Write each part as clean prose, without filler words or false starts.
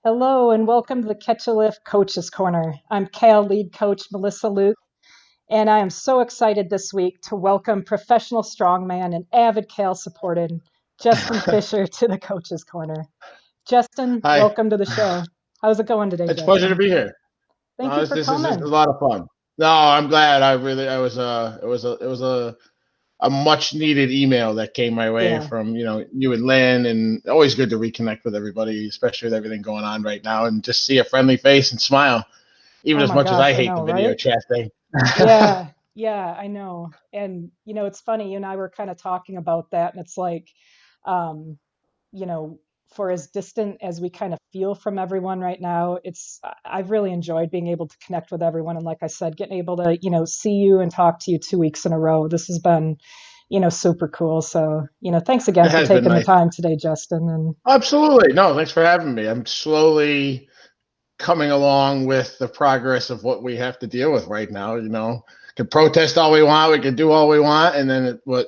Hello and welcome to the Catch a Lift Coaches Corner. I'm Cal lead coach Melissa Leuck, and I am so excited this week to welcome professional strongman and avid Cal supported Justin Fisher to the Coaches Corner. Justin, Hi, welcome to the show. How's it going today, it's a pleasure to Justin? be here. Thank you for This is a coming. lot of fun. No, I'm glad. I was a much needed email that came my way Yeah. from you and Lynn, and always good to reconnect with everybody, especially with everything going on right now, and just see a friendly face and smile, even Oh as my much as I gosh, I hate the know, video right? chat thing. Yeah, I know. And it's funny, you and I were kind of talking about that, and it's like, um, you know, for as distant as we kind of feel from everyone right now, I've really enjoyed being able to connect with everyone. And like I said, getting able to, see you and talk to you 2 weeks in a row. This has been, super cool. So, thanks It again for has been taking the nice. time today, Justin. And Absolutely. No, thanks for having me. I'm slowly coming along with the progress of what we have to deal with right now. Can protest all we want, we can do all we want, and then what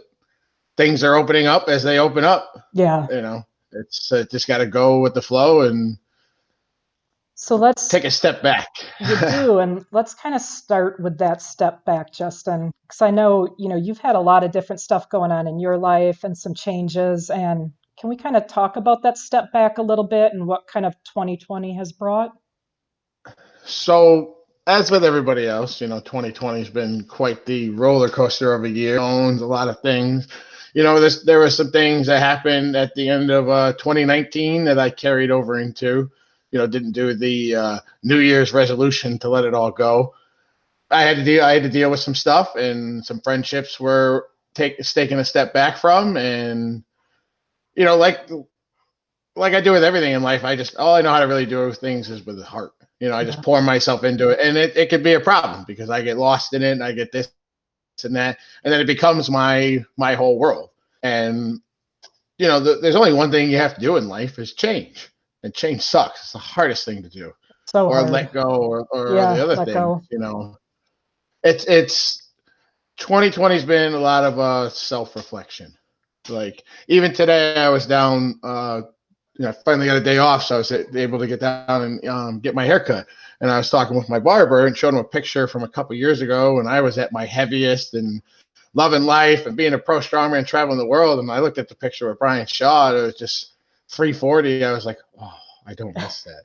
things are opening up as they open up. yeah, You know, it's just got to go with the flow and so let's take a step back. You do, and let's kind of start with that step back, Justin, because I know, you've had a lot of different stuff going on in your life and some changes. And can we kind of talk about that step back a little bit and what kind of 2020 has brought? So, as with everybody else, 2020 has been quite the roller coaster of a year. Owns a lot of things. There were some things that happened at the end of 2019 that I carried over into. Didn't do the New Year's resolution to let it all go. I had to deal with some stuff, and some friendships were taking a step back from, and you know, like like I do with everything in life, I just all I know how to really do things is with the heart. I just Yeah. pour myself into it, and it could be a problem because I get lost in it, and I get this and that, and then it becomes my whole world. And there's only one thing you have to do in life is change, and change sucks. It's the hardest thing to do, So or hard. let go, or the Yeah, other let things. go. It's 2020's been a lot of self reflection. Like even today, I was down. I finally got a day off, so I was able to get down and get my hair cut. And I was talking with my barber and showed him a picture from a couple years ago when I was at my heaviest and loving life and being a pro strongman traveling the world. And I looked at the picture of Brian Shaw. And it was just 340. I was like, oh, I don't miss that.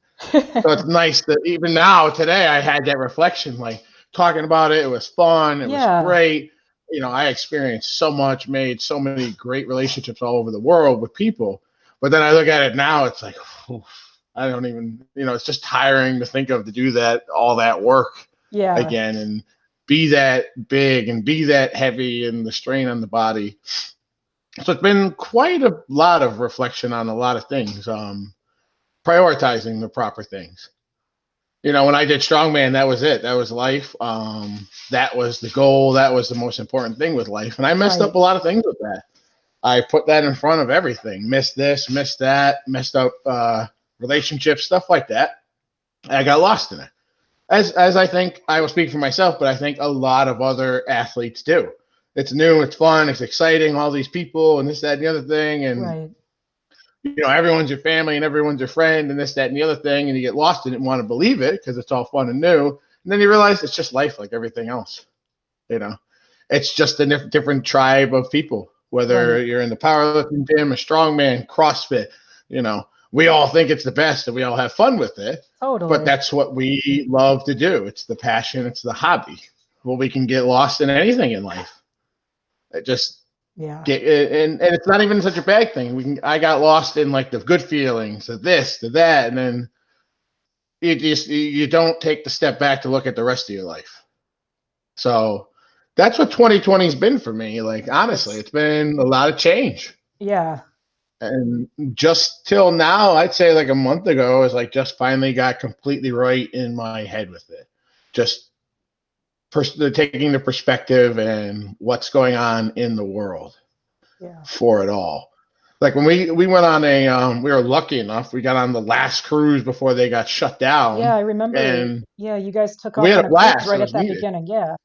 So it's nice that even now, today, I had that reflection, like talking about it. It was fun. It was Yeah. great. I experienced so much, made so many great relationships all over the world with people. But then I look at it now, it's like, oof, I don't even, it's just tiring to think of to do that, all that work Yeah. again and be that big and be that heavy and the strain on the body. So it's been quite a lot of reflection on a lot of things, prioritizing the proper things. When I did strongman, that was it. That was life. That was the goal. That was the most important thing with life. And I messed up Right. a lot of things with that. I put that in front of everything. Missed this, missed that, messed up relationships, stuff like that. I got lost in it. As I think I will speak for myself, but I think a lot of other athletes do. It's new, it's fun, it's exciting, all these people and this, that, and the other thing. And Right. everyone's your family and everyone's your friend and this, that, and the other thing, and you get lost in it and want to believe it because it's all fun and new. And then you realize it's just life like everything else. You know, it's just a different tribe of people, Right. whether you're in the powerlifting gym, a strongman, CrossFit, we all think it's the best and we all have fun with it. But Totally. that's what we love to do. It's the passion, it's the hobby. Well, we can get lost in anything in life. It just Yeah. get and it's not even such a bad thing. I got lost in like the good feelings of this, to that, and then you don't take the step back to look at the rest of your life. So that's what 2020's been for me. Like honestly, It's, it's been a lot of change. yeah. And just till now, I'd say like a month ago, is like just finally got completely right in my head with it. Just taking the perspective and what's going on in the world Yeah. for it all. Like when we went on we were lucky enough, we got on the last cruise before they got shut Yeah, down, I remember. and Yeah, you guys took we off had on a a cruise blast. It right at was that needed. beginning. Yeah.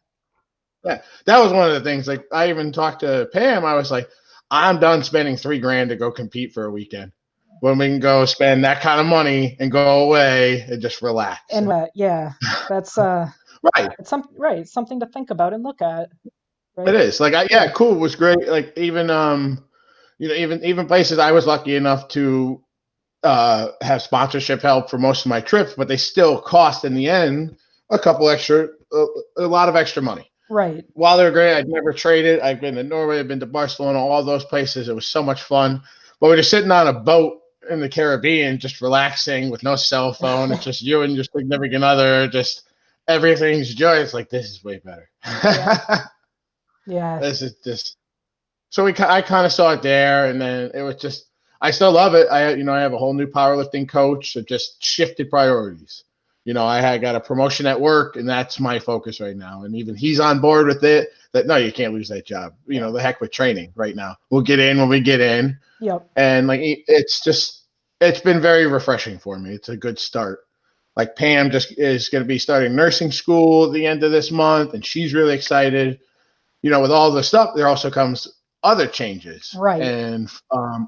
Yeah, that was one of the things. Like I even talked to Pam. I was like, I'm done spending $3,000 to go compete for a weekend. when we can go spend that kind of money and go away and just relax. And yeah, that's Right. it's something to think about and look at, It right? is. Like, yeah, cool. It was great. Like, even, even places I was lucky enough to have sponsorship help for most of my trips, but they still cost in the end a lot of extra money. Right. While they're great, I'd never traded. I've been to Norway, I've been to Barcelona, all those places. It was so much fun. But we're just sitting on a boat in the Caribbean, just relaxing with no cell phone. It's just you and your significant other, just everything's joy. It's like, this is way better. Yeah. Yeah. This is just so I kind of saw it there, and then it was just I still love it. I have a whole new powerlifting coach that just shifted priorities. I had got a promotion at work, and that's my focus right now. And even he's on board with it. That no, you can't lose that job. The heck with training right now. We'll get in when we get in, Yep. and like it's been very refreshing for me. It's a good start. Like Pam just is going to be starting nursing school at the end of this month, and she's really excited. With all the stuff, there also comes other changes Right. and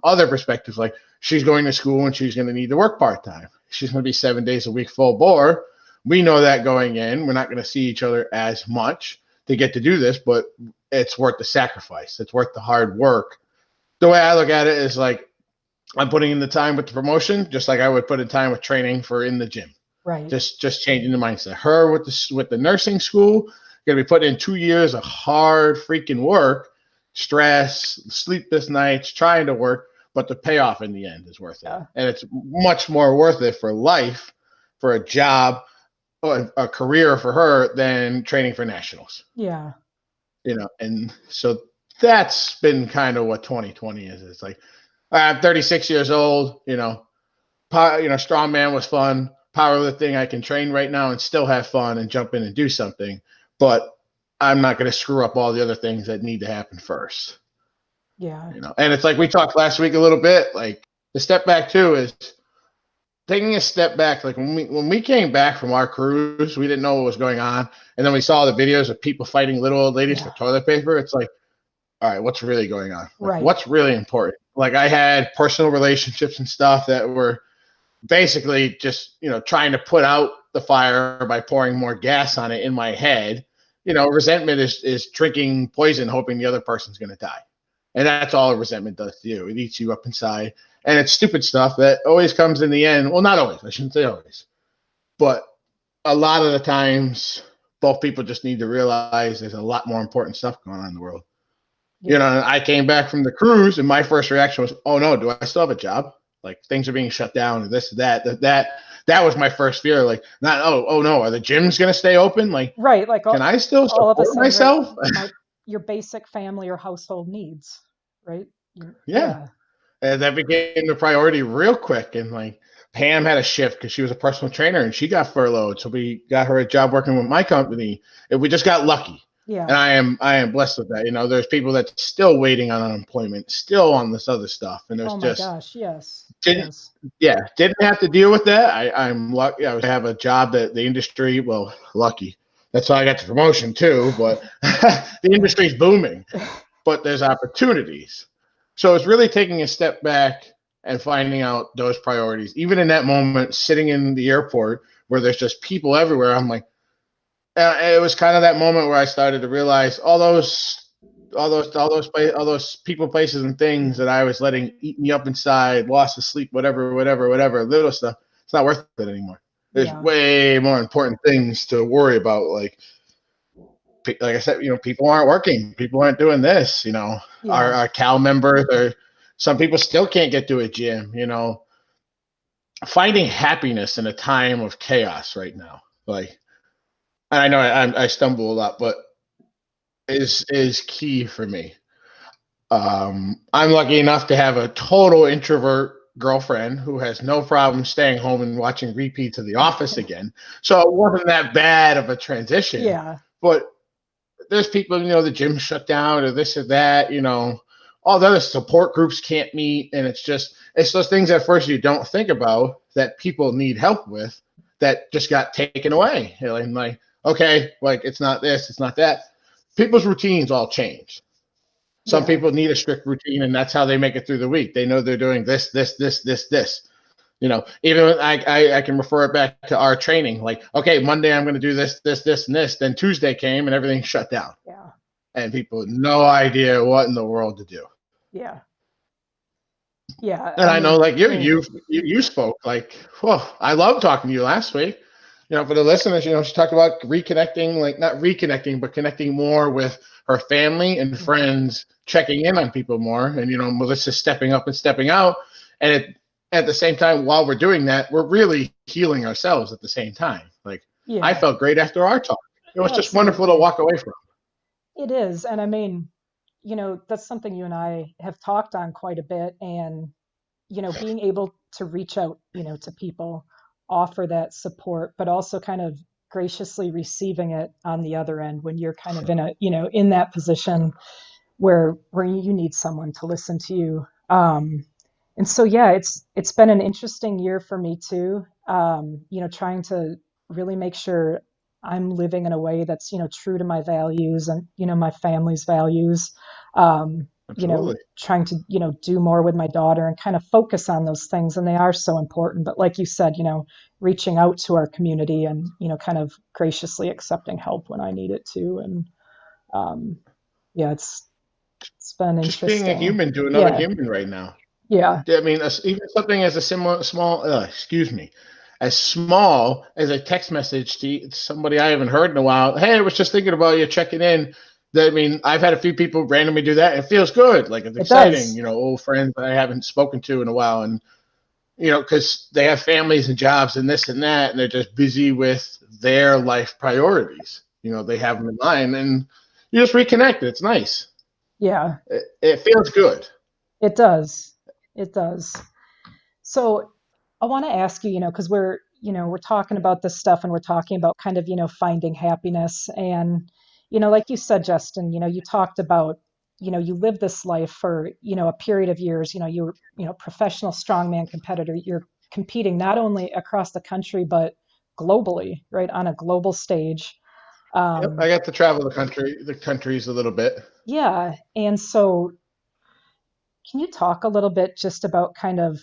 other perspectives. Like she's going to school and she's going to need to work part-time. She's going to be 7 days a week full bore. We know that going in. We're not going to see each other as much to get to do this, but it's worth the sacrifice. It's worth the hard work. The way I look at it is like I'm putting in the time with the promotion, just like I would put in time with training for in the gym. Right. Just changing the mindset. Her with the nursing school, going to be putting in 2 years of hard freaking work, stress, sleepless nights, trying to work, but the payoff in the end is worth it. And it's much more worth it for life, for a job, or a career for her than training for nationals. Yeah. And so that's been kind of what 2020 is. It's like, I'm 36 years old, strongman was fun. Powerlifting, I can train right now and still have fun and jump in and do something, but I'm not going to screw up all the other things that need to happen first. Yeah. And it's like we talked last week a little bit, like the step back too is taking a step back. Like when we came back from our cruise, we didn't know what was going on. And then we saw the videos of people fighting little old ladies for toilet paper. It's like, all right, what's really going on? Like, right. What's really important? Like I had personal relationships and stuff that were basically just, trying to put out the fire by pouring more gas on it in my head. Resentment is drinking poison, hoping the other person's going to die. And that's all resentment does to you. It eats you up inside. And it's stupid stuff that always comes in the end. Well, not always. I shouldn't say always. But a lot of the times, both people just need to realize there's a lot more important stuff going on in the world. Yeah. I came back from the cruise, and my first reaction was, oh, no, do I still have a job? Like, things are being shut down, and this, that was my first fear. Like, not, oh no, are the gyms going to stay open? Like, right. Like, can I still support myself? Right, your basic family or household needs, right? Yeah. And that became the priority real quick. And like Pam had a shift because she was a personal trainer and she got furloughed. So we got her a job working with my company, and we just got lucky. Yeah. And I am blessed with that. There's people that's still waiting on unemployment, still on this other stuff. And there's gosh, yes. Didn't have to deal with that. I'm lucky. I have a job that the industry, well, lucky. That's why I got the promotion too. But the industry's booming, but there's opportunities. So it's really taking a step back and finding out those priorities. Even in that moment, sitting in the airport where there's just people everywhere, I'm like, it was kind of that moment where I started to realize all those people, places, and things that I was letting eat me up inside, loss of sleep, whatever, little stuff. It's not worth it anymore. There's way more important things to worry about. Like I said, people aren't working. People aren't doing this. Our Cal members, or some people still can't get to a gym. Finding happiness in a time of chaos right now. Like, and I know I stumble a lot, but is key for me. I'm lucky enough to have a total introvert girlfriend who has no problem staying home and watching repeats of The Office again. So it wasn't that bad of a transition. Yeah. But there's people, the gym shut down or this or that, all the other support groups can't meet. And it's those things at first you don't think about that people need help with that just got taken away. And like, okay, like it's not this, it's not that. People's routines all change. Some Yeah. people need a strict routine, and that's how they make it through the week. They know they're doing this. Even I can refer it back to our training. Like, okay, Monday I'm going to do this, and this. Then Tuesday came and everything shut down, Yeah. and people had no idea what in the world to do. Yeah. Yeah. And I I know, mean, like you spoke like, well, I love talking to you last week. For the listeners, she talked about reconnecting, like not reconnecting, but connecting more with her family and mhm. friends, checking in on people more, and Melissa stepping up and stepping out, and at the same time, while we're doing that, we're really healing ourselves at the same time. Like I Yeah, felt great after our talk. It was just wonderful to absolutely. walk away from. It is. And I mean, that's something you and I have talked on quite a bit. And, being able to reach out, to people, offer that support, but also kind of graciously receiving it on the other end when you're kind of in that position where you need someone to listen to you. And so yeah, it's been an interesting year for me too. Trying to really make sure I'm living in a way that's true to my values and my family's values. Absolutely. Trying to do more with my daughter and kind of focus on those things, and they are so important. But like you said, reaching out to our community and kind of graciously accepting help when I need it too. And um, yeah, it's been Just being a interesting. human to another Yeah, human right now. yeah, I mean, even something as a similar small, excuse me, as small as a text message to somebody I haven't heard in a while. Hey, I was just thinking about you, checking in. I mean, I've had a few people randomly do that. It feels good, like it's it exciting. does. Old friends that I haven't spoken to in a while, and because they have families and jobs and this and that, and they're just busy with their life priorities. They have them in line, and you just reconnect. It's nice. Yeah, It feels good. it does. It does. So I want to ask you, because we're talking about this stuff and we're talking about kind of, finding happiness. And, like you said, Justin, you talked about, you lived this life for, a period of years. You were, professional strongman competitor. You're competing not only across the country, but globally, right? On a global stage. Yep, Um, I got to travel the countries a little bit. yeah. And so can you talk a little bit just about kind of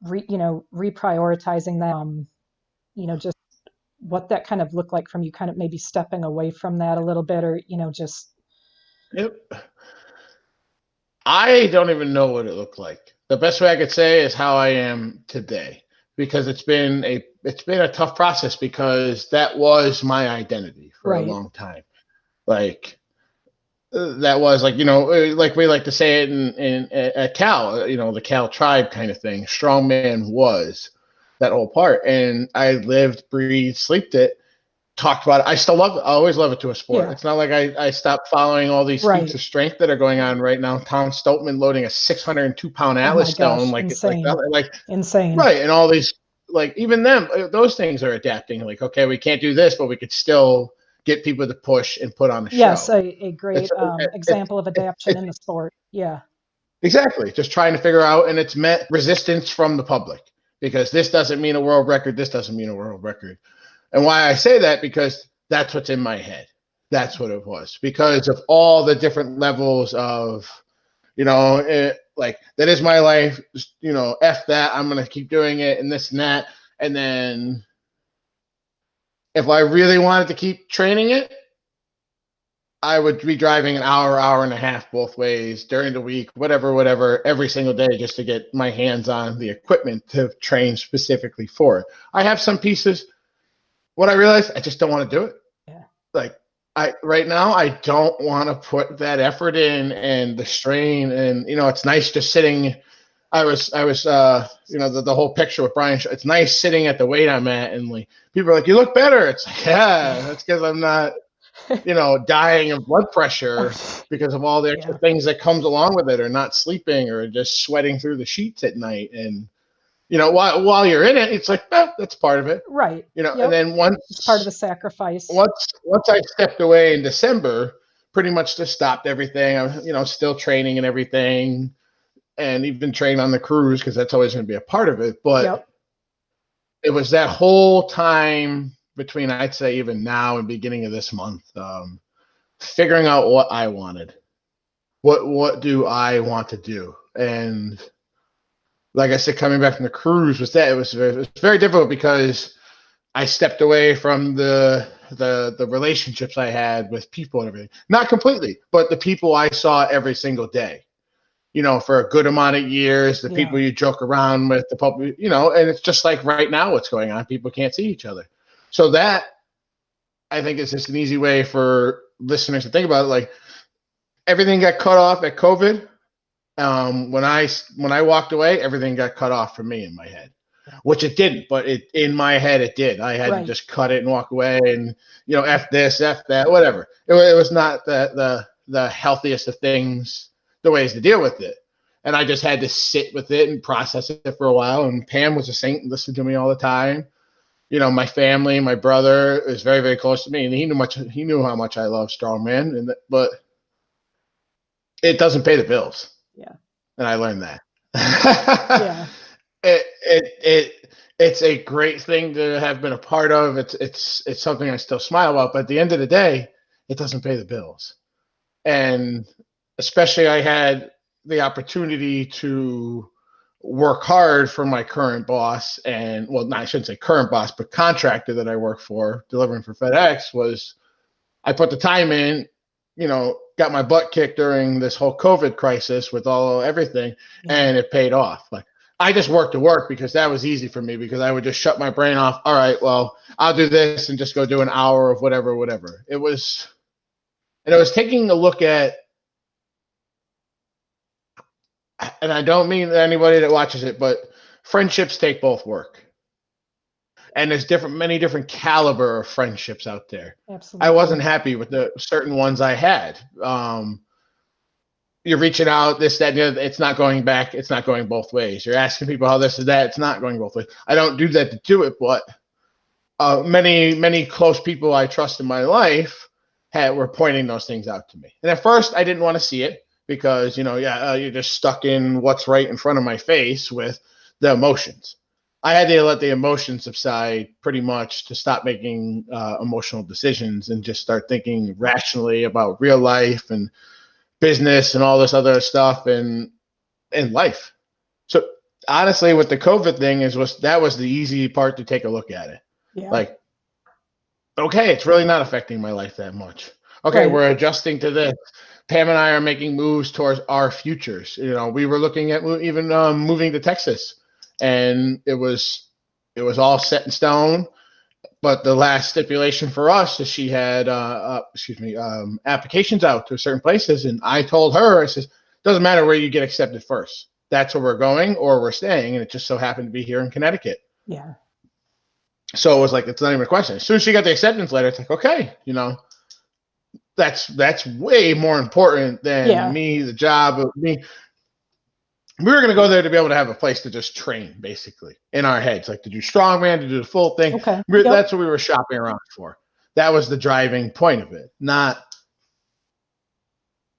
reprioritizing that, just what that kind of looked like from you kind of maybe stepping away from that a little bit, or, just, Yep. I don't even know what it looked like. The best way I could say is how I am today, because it's been a tough process, because that was my identity for a right. long time. Like that was like like we like to say it in at Cal, the Cal tribe kind of thing. Strongman was that whole part, and I lived, breathed, slept it, talked about it. I still love it. I always love it to a sport. Yeah. It's not like I stopped following all these feats Right. of strength that are going on right now. Tom Stoltman loading a 602-pound Oh Atlas my stone, gosh, like insane. that, like Insane. right, and all these, like, even them, those things are adapting. Like, okay, we can't do this, but we could still get people to push and put on a Yes, show. a It's great it's example of it's, adaptation it's in the sport. Yeah. exactly just trying to figure out, and it's met resistance from the public, because this doesn't mean a world record. This doesn't mean a world record. And why I say that, because that's what's in my head. That's what it was, because of all the different levels of, like, that is my life. F that. I'm going to keep doing it and this and that. And then if I really wanted to keep training it, I would be driving an hour, hour and a half both ways during the week, whatever, every single day, just to get my hands on the equipment to train specifically for it. I have some pieces. What I realized, I just don't want to do it. Yeah. Like, I right now, I don't want to put that effort in and the strain, and it's nice just sitting. I was the whole picture with Brian. It's nice sitting at the weight I'm at, and like people are like, you look better. It's like, yeah, that's because I'm not dying of blood Oh, pressure because of all the extra yeah. things that comes along with it, or not sleeping, or just sweating through the sheets at night. And while you're in it, it's like, that's part of it. Right. And Yep. then It's part of once the sacrifice. once I stepped away in December, pretty much just stopped everything. I was, still training and everything, and even train on the cruise, because that's always going to be a part of it. But Yep. it was that whole time between, I'd say, even now and beginning of this month, figuring out what I wanted. what do I want to do? And like I said, coming back from the cruise was that it was very difficult because I stepped away from the relationships I had with people and everything. Not completely, but the people I saw every single day. For a good amount of years, the Yeah. people you joke around with, the public, and it's just like right now what's going on. People can't see each other. So that I think is just an easy way for listeners to think about it. Like everything got cut off at COVID. When I walked away, everything got cut off for me in my head, which it didn't, but in my head it did. I had to Right. just cut it and walk away, and f this, f that, whatever. It was not the healthiest of things, the ways to deal with it, and I just had to sit with it and process it for a while. And Pam was a saint and listened to me all the time. My family, my brother is very, very close to me, and he knew how much I love strongman, but it doesn't pay the bills. Yeah. And I learned that. Yeah. It's a great thing to have been a part of. It's something I still smile about, but at the end of the day, it doesn't pay the bills. And especially I had the opportunity to work hard for my current boss, and well, I shouldn't say current boss, but contractor that I work for, delivering for FedEx. Was I put the time in, got my butt kicked during this whole COVID crisis with everything, and it paid off. Like I just worked to work because that was easy for me, because I would just shut my brain off. All right, well, I'll do this and just go do an hour of whatever. It was taking a look at, and I don't mean anybody that watches it, but friendships take both work. And there's many different caliber of friendships out there. Absolutely. I wasn't happy with the certain ones I had. You're reaching out, this, that, and the other. It's not going back. It's not going both ways. You're asking people how this is that. It's not going both ways. I don't do that to do it, but many, many close people I trust in my life were pointing those things out to me. And at first, I didn't want to see it because, you're just stuck in what's right in front of my face with the emotions. I had to let the emotions subside pretty much to stop making emotional decisions and just start thinking rationally about real life and business and all this other stuff and life. So honestly, with the COVID thing that was the easy part to take a look at it. Yeah. Like, okay, it's really not affecting my life that much. Okay, Right. we're adjusting to this. Pam and I are making moves towards our futures. We were looking at even moving to Texas. And it was all set in stone, but the last stipulation for us is she had applications out to certain places, and I told her, I says, doesn't matter where you get accepted first. That's where we're going or we're staying, and it just so happened to be here in Connecticut. Yeah. So it was like, it's not even a question. As soon as she got the acceptance letter, it's like, okay, that's way more important than me, the job of me. We were going to go there to be able to have a place to just train, basically, in our heads, like to do strongman, to do the full thing. Okay. That's what we were shopping around for. That was the driving point of it, not.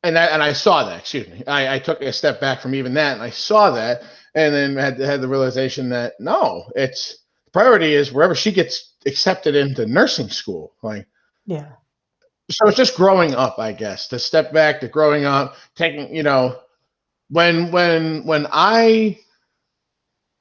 And I saw that. Excuse me. I took a step back from even that, and I saw that, and then had the realization that no, it's priority is wherever she gets accepted into nursing school. Like, yeah. So it's just growing up, I guess. To step back, to growing up, taking, When I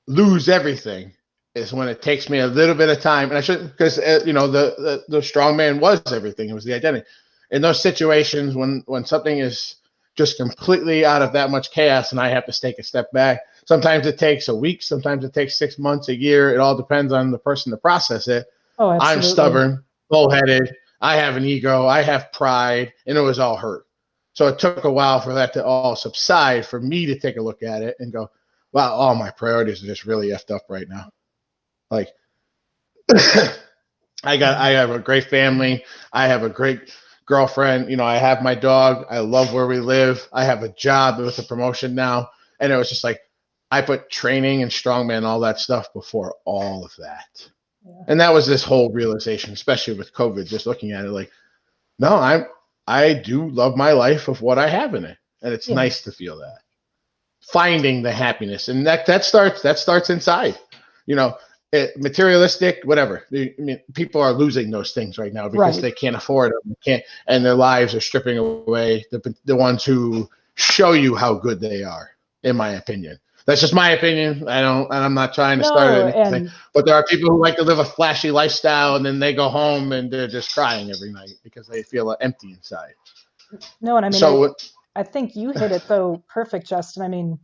lose everything is when it takes me a little bit of time, and I should, because the strongman was everything. It was the identity. In those situations when something is just completely out of that much chaos, and I have to take a step back. Sometimes it takes a week. Sometimes it takes 6 months, a year. It all depends on the person to process it. Oh, absolutely. I'm stubborn, bullheaded. I have an ego. I have pride, and it was all hurt. So it took a while for that to all subside, for me to take a look at it and go, wow, all my priorities are just really effed up right now. Like, I have a great family. I have a great girlfriend. I have my dog. I love where we live. I have a job with a promotion now. And it was just like, I put training and strongman, all that stuff before all of that. Yeah. And that was this whole realization, especially with COVID, just looking at it like, no, I do love my life of what I have in it. And it's nice to feel that. Finding the happiness. And that starts inside. Materialistic, whatever. People are losing those things right now because they can't afford them. And their lives are stripping away. The ones who show you how good they are, in my opinion. That's just my opinion. I'm not trying to start No, anything, and but there are people who like to live a flashy lifestyle and then they go home and they're just crying every night because they feel empty inside. no, and I mean, So I think you hit it though perfect, Justin. I mean,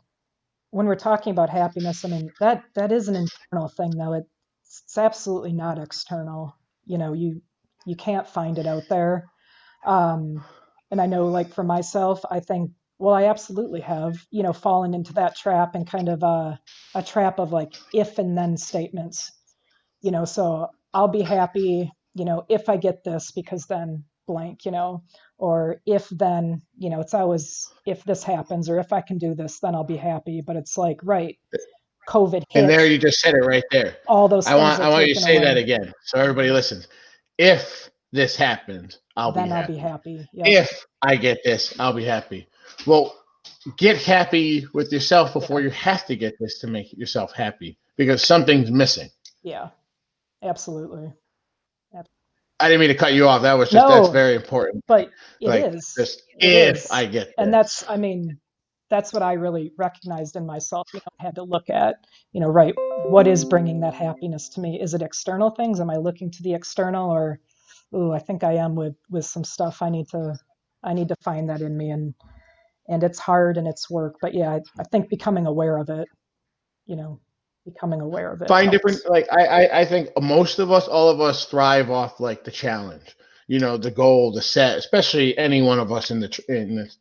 when we're talking about happiness, I mean that is an internal thing though. It's absolutely not external. You can't find it out there. Um, and I know, like for myself, I think, well, I absolutely have, fallen into that trap and kind of a trap of like if and then statements. So I'll be happy, if I get this because then blank, or if then, it's always if this happens or if I can do this, then I'll be happy. But it's like, right, COVID and there hits, you just said it right there. all those things are I want you to taken say that away. again so everybody listens. If this happens, I'll be Then I'll be happy. happy. Yep. If I get this, I'll be happy. Well, get happy with yourself before Yeah. you have to get this to make yourself happy because something's missing. Yeah. Absolutely. Ab- I didn't mean to cut you off. That's No, very important. but it Like is. just It if is. I get And this. I mean, that's what I really recognized in myself. I had to look at, right, what is bringing that happiness to me? Is it external things? Am I looking to the external, or, ooh, I think I am with some stuff. I need to find that in me, and it's hard and it's work. But yeah, I think becoming aware of it, you know, becoming aware of it Find different helps. like I think most of us, all of us thrive off like the challenge, the goal, the set, especially any one of us in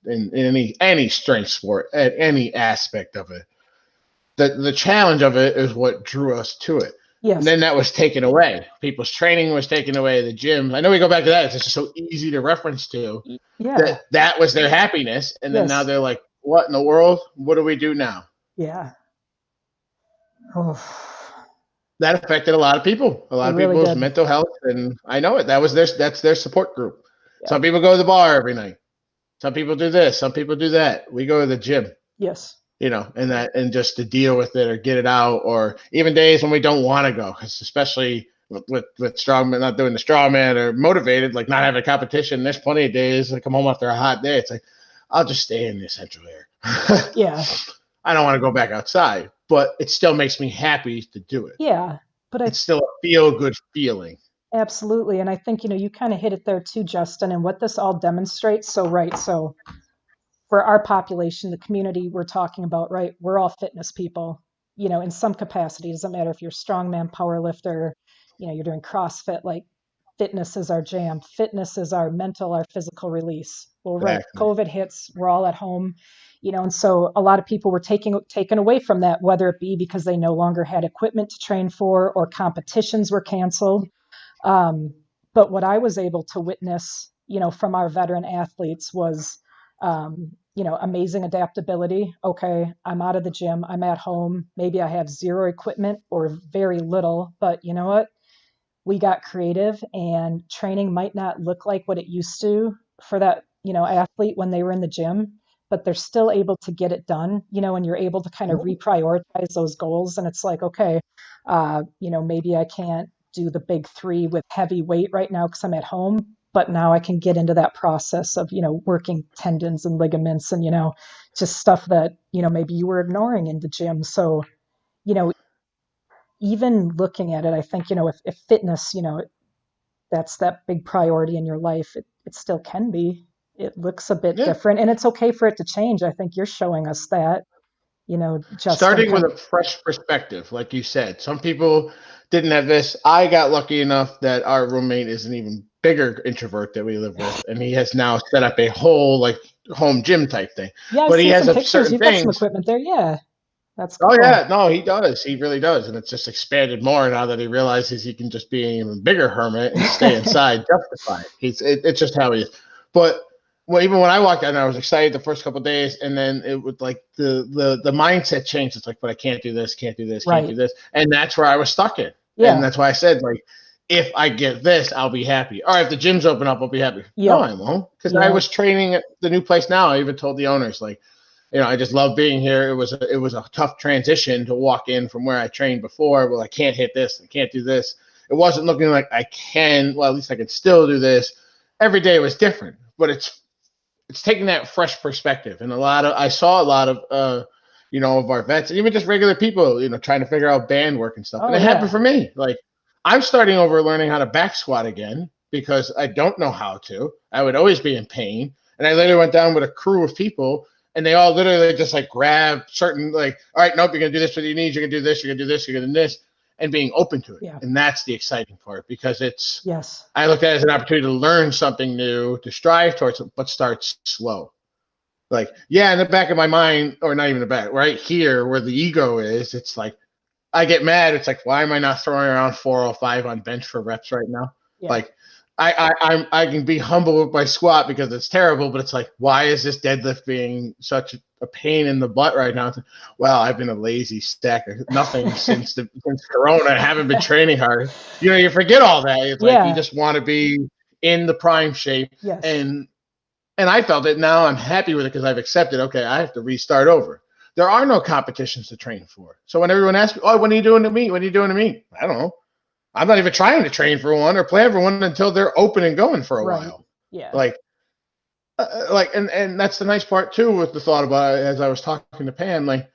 in any strength sport at any aspect of it. The challenge of it is what drew us to it. And Yes. then that was taken away. People's training was taken away. The gym. I know we go back to that. It's just so easy to reference to Yeah. that was their happiness, and then now Yes. they're like, "What in the world? What do we do now?" Yeah. Oh, That affected a lot of people. A it lot of really people's did. mental health, and I know it. That's their support group. Yeah. Some people go to the bar every night. Some people do this. Some people do that. We go to the gym, Yes. and just to deal with it or get it out, or even days when we don't want to go, because especially with strongman, not doing the strongman or motivated, like not having a competition. There's plenty of days I come home after a hot day. It's like I'll just stay in the central air. Yeah. I don't want to go back outside, but it still makes me happy to do it. Yeah. But It's still a feel good feeling. absolutely. And I think, you kind of hit it there too, Justin, and what this all demonstrates. So, right. So, for our population, the community we're talking about, right, we're all fitness people, in some capacity. It doesn't matter if you're a strongman, power lifter, you're doing CrossFit, like fitness is our jam. Fitness is our mental, our physical release. Well, right, Exactly. COVID hits, we're all at home, and so a lot of people were taken away from that, whether it be because they no longer had equipment to train for or competitions were canceled. Um, but what I was able to witness, from our veteran athletes was, amazing adaptability. Okay, I'm out of the gym, I'm at home. Maybe I have zero equipment or very little, but you know what? We got creative, and training might not look like what it used to for that, athlete when they were in the gym, but they're still able to get it done, and you're able to kind of reprioritize those goals. And it's like, okay, maybe I can't do the big three with heavy weight right now because I'm at home, but now I can get into that process of, working tendons and ligaments and, just stuff that, maybe you were ignoring in the gym. So, you know, even looking at it, I think, if fitness, that's that big priority in your life, it still can be. It looks a bit Yeah. different and it's okay for it to change. I think you're showing us that, Justin, Starting with kind a fresh perspective, like you said. Some people didn't have this. I got lucky enough that our roommate is an even bigger introvert that we live with, and he has now set up a whole like home gym type thing. yeah, I've But he seen has some a pictures. certain You've got some things. equipment there. Yeah, that's Oh cool. yeah, no, he does. He really does, and it's just expanded more now that he realizes he can just be an even bigger hermit and stay inside justified. It's just how he is. But even when I walked out, I was excited the first couple of days, and then it would like the mindset changed. It's like, but I can't do this, can't do this, can't do Right. this, and that's where I was stuck in. And Yeah. that's why I said like, if I get this, I'll be happy. All right, if the gyms open up, I'll be happy. No, Yep. I won't, because I Yep. was training at the new place now. I even told the owners like, I just love being here. It was a tough transition to walk in from where I trained before. Well, I can't hit this, I can't do this. It wasn't looking like I can. Well, at least I can still do this. Every day was different, but it's taking that fresh perspective. And I saw a lot of, of our vets and even just regular people, trying to figure out band work and stuff. Oh And it happened yeah. for me. Like, I'm starting over learning how to back squat again because I don't know how to. I would always be in pain. And I literally went down with a crew of people and they all literally just like grab certain, like, all right, nope, you're going to do this with your knees. You're going to do this. You're going to do this. You're going to do this. And being open to it. Yeah. And that's the exciting part because Yes. I look at it as an opportunity to learn something new, to strive towards it, but start slow. Like, yeah, in the back of my mind, or not even the back, right here where the ego is, it's like, I get mad. It's like, why am I not throwing around 405 on bench for reps right now? Yeah. Like, I can be humble with my squat because it's terrible, but it's like, why is this deadlift being such a pain in the butt right now? Well, I've been a lazy stacker. Nothing since Corona. I haven't been training hard. You forget all that. It's like you just want to be in the prime shape. Yes. And I felt it. Now I'm happy with it because I've accepted, okay, I have to restart over. There are no competitions to train for. So when everyone asks me, oh, when are you doing to me? When are you doing to me? I don't know. I'm not even trying to train for one or plan for one until they're open and going for a while. Yeah. And that's the nice part too with the thought about it as I was talking to Pam. Like,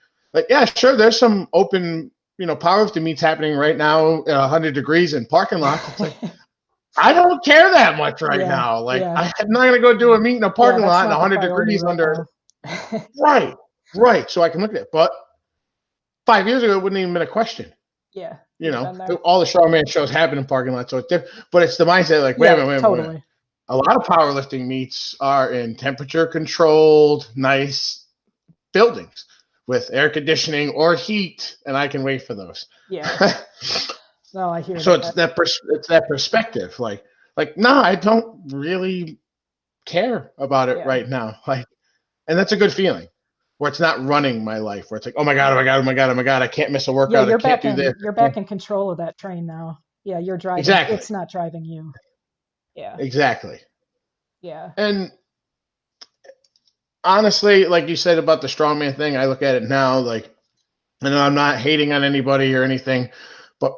yeah, sure, there's some open, powerlifting meets happening right now at 100 degrees in parking lots. It's like, I don't care that much right now. Like, I'm not going to go do a meet in a parking lot in 100 degrees under. Right. So I can look at it. But 5 years ago, it wouldn't even been a question. Yeah. All the strongman shows happen in parking lots. So it's different. But it's the mindset like, wait a minute. A lot of powerlifting meets are in temperature controlled, nice buildings with air conditioning or heat. And I can wait for those. Yeah. No, I hear so that. It's that perspective. Like, no, I don't really care about it right now. And that's a good feeling where it's not running my life, where it's like, oh my God, I can't miss a workout. Yeah, I can't do this. You're back in control of that train now. Yeah, you're driving. Exactly. It's not driving you. Yeah. Exactly. Yeah. And honestly, like you said about the strongman thing, I look at it now, like, and I'm not hating on anybody or anything, but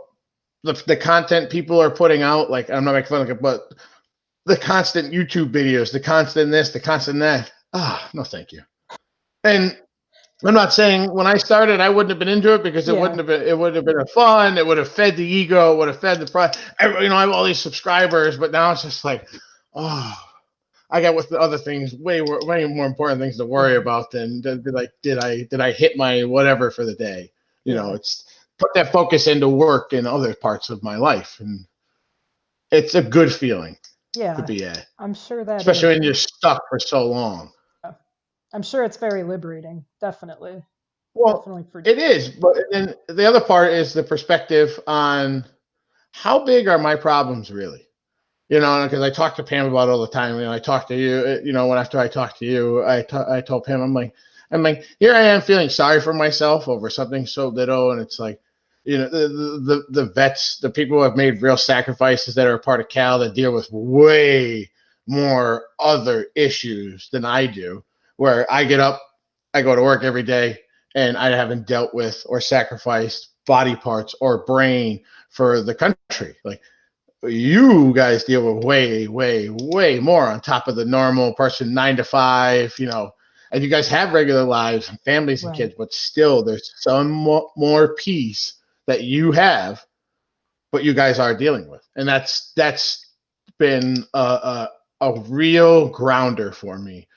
the content people are putting out, like, I'm not making fun of it, but the constant YouTube videos, the constant this, the constant that. No, thank you. And I'm not saying when I started I wouldn't have been into it because it would have been a fun. It would have fed the ego. It would have fed the pride. I have all these subscribers, but now it's just like, I got with the other things way more important things to worry about than did I hit my whatever for the day. It's put that focus into work in other parts of my life, and it's a good feeling. To be at. I'm sure that especially when you're stuck for so long. I'm sure it's very liberating. Definitely. Well, definitely it is, but then the other part is the perspective on how big are my problems really? Because I talk to Pam about it all the time. I talk to you. When after I talk to you, I told Pam, I'm like, here I am feeling sorry for myself over something so little, and it's like, the vets, the people who have made real sacrifices that are a part of Cal that deal with way more other issues than I do. Where I get up, I go to work every day, and I haven't dealt with or sacrificed body parts or brain for the country. Like, you guys deal with way, way, way more on top of the normal person, 9 to 5, and you guys have regular lives and families and kids, but still there's some more peace that you have, but you guys are dealing with. And that's been a real grounder for me.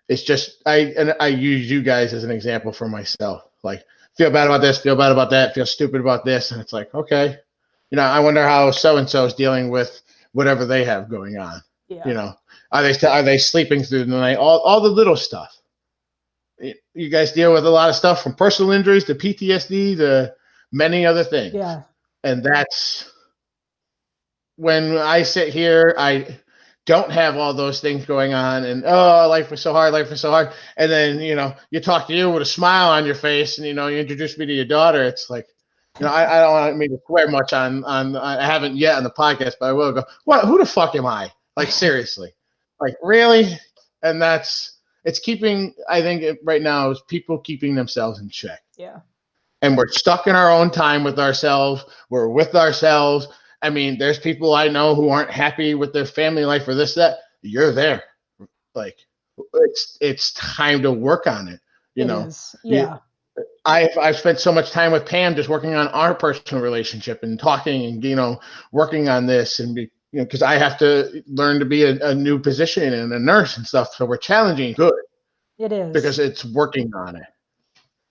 It's just, I use you guys as an example for myself. Like, feel bad about this, feel bad about that, feel stupid about this. And it's like, okay, I wonder how so-and-so is dealing with whatever they have going on. Yeah. Are they sleeping through the night? All the little stuff. You guys deal with a lot of stuff from personal injuries to PTSD to many other things. Yeah. And that's when I sit here, I don't have all those things going on and, life was so hard. And then, you talk to you with a smile on your face and, you introduce me to your daughter. It's like, I don't want me to swear much on, I haven't yet on the podcast, but I will go, what, who the fuck am I? Like, seriously, like, really? And it's keeping, I think right now is people keeping themselves in check. Yeah. And we're stuck in our own time with ourselves. We're with ourselves. I mean, there's people I know who aren't happy with their family life or this, that. You're there. Like, it's time to work on it. You It know, is. you, Yeah. I've spent so much time with Pam just working on our personal relationship and talking and working on this and because I have to learn to be a new position and a nurse and stuff. So we're challenging good It because is. it's working on it,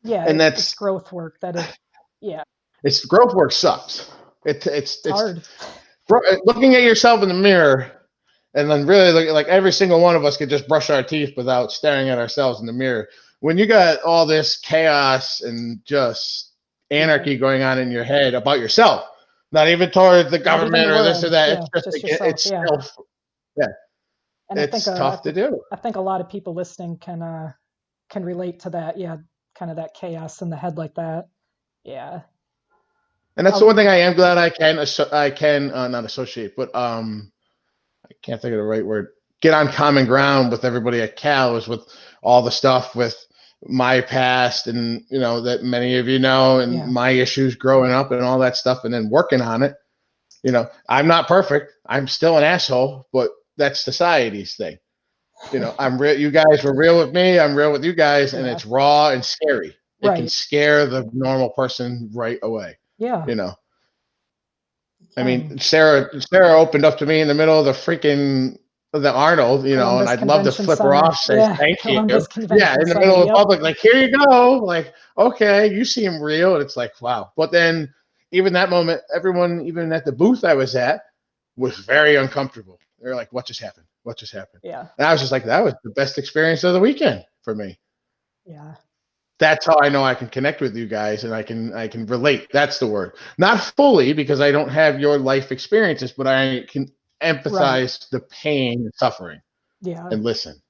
Yeah, and it's that's growth work that it, yeah, it's growth work sucks. it's hard. Looking at yourself in the mirror and then really like every single one of us could just brush our teeth without staring at ourselves in the mirror. When you got all this chaos and just Yeah. anarchy going on in your head about yourself, not even towards the Not even government the or this or world. that, Yeah, it's just just yourself. it's Yeah. self. Yeah, And it's tough to do. I think a lot of people listening can relate to that. Yeah, kind of that chaos in the head like that. Yeah. And that's the one Um, thing I am glad I can not associate, but I can't think of the right word. Get on common ground with everybody at Cal is with all the stuff with my past and that many of you know and yeah. my issues growing up and all that stuff and then working on it. I'm not perfect. I'm still an asshole, but that's society's thing. I'm real. You guys were real with me. I'm real with you guys, and Yeah. it's raw and scary. It can Right. scare the normal person right away. Yeah. You know, You I can. mean, Sarah opened up to me in the middle of the Arnold, and Columbus I'd love to Convention flip her Center. off, say Yeah. thank you. Columbus Yeah, Convention in the Center. middle of Yep. public, like here you go, like okay, you seem real, and it's like wow. But then even that moment, everyone, even at the booth I was at, was very uncomfortable. They're like, "What just happened? What just happened?" Yeah. And I was just like, "That was the best experience of the weekend for me." Yeah. That's how I know I can connect with you guys and I can relate. That's the word. Not fully because I don't have your life experiences, but I can Right. empathize the pain and suffering Yeah. and listen.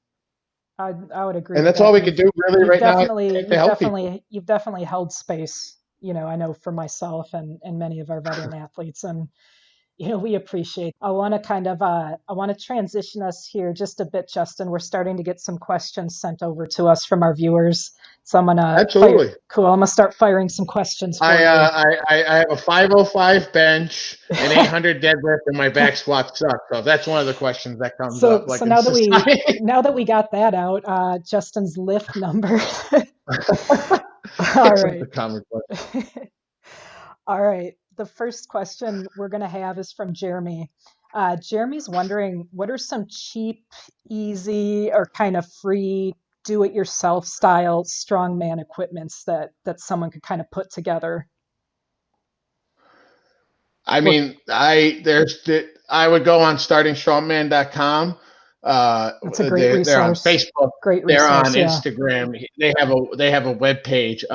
I would agree And with that's all that. we can do really right now to help people. You've definitely held space. I know for myself and many of our veteran athletes, and we appreciate. I want to transition us here just a bit, Justin. We're starting to get some questions sent over to us from our viewers. So I'm gonna fire. Absolutely. Cool. I'm gonna start firing some questions for I you. uh, I have a 505 bench, an 800 deadlift, and my back squat sucks. So that's one of the questions that comes up, So like in society. now that we got that out, Justin's lift number. All It's such a right. common question. All right. The first question we're going to have is from Jeremy. Jeremy's wondering, what are some cheap, easy, or kind of free do-it-yourself style strongman equipments that someone could kind of put together? I We're mean, I would go on startingstrongman.com. That's a great They're on resource. Facebook. Great They're on resource. Yeah. Instagram. They have a web page.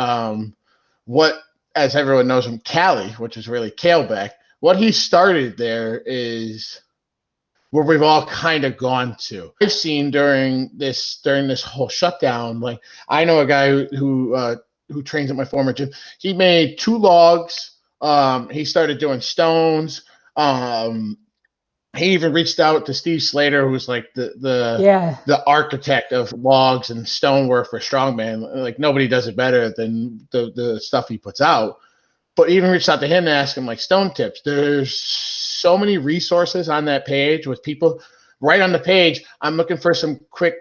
What, as everyone knows from Cali, which is really Kaleback, what he started there is where we've all kind of gone to. I've seen during this whole shutdown, like I know a guy who trains at my former gym. He made 2 logs. He started doing stones. Um, he even reached out to Steve Slater, who's like Yeah. the architect of logs and stonework for strongman. Like nobody does it better than the stuff he puts out. But even reached out to him and asked him like stone tips. There's so many resources on that page with people right on the page. I'm looking for some quick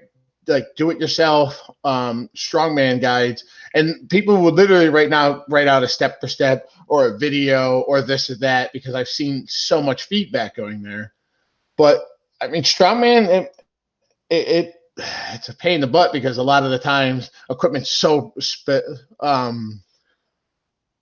like do it yourself strongman guides, and people would literally right now write out a step for step or a video or this or that because I've seen so much feedback going there. But I mean, strongman, it's a pain in the butt because a lot of the times equipment's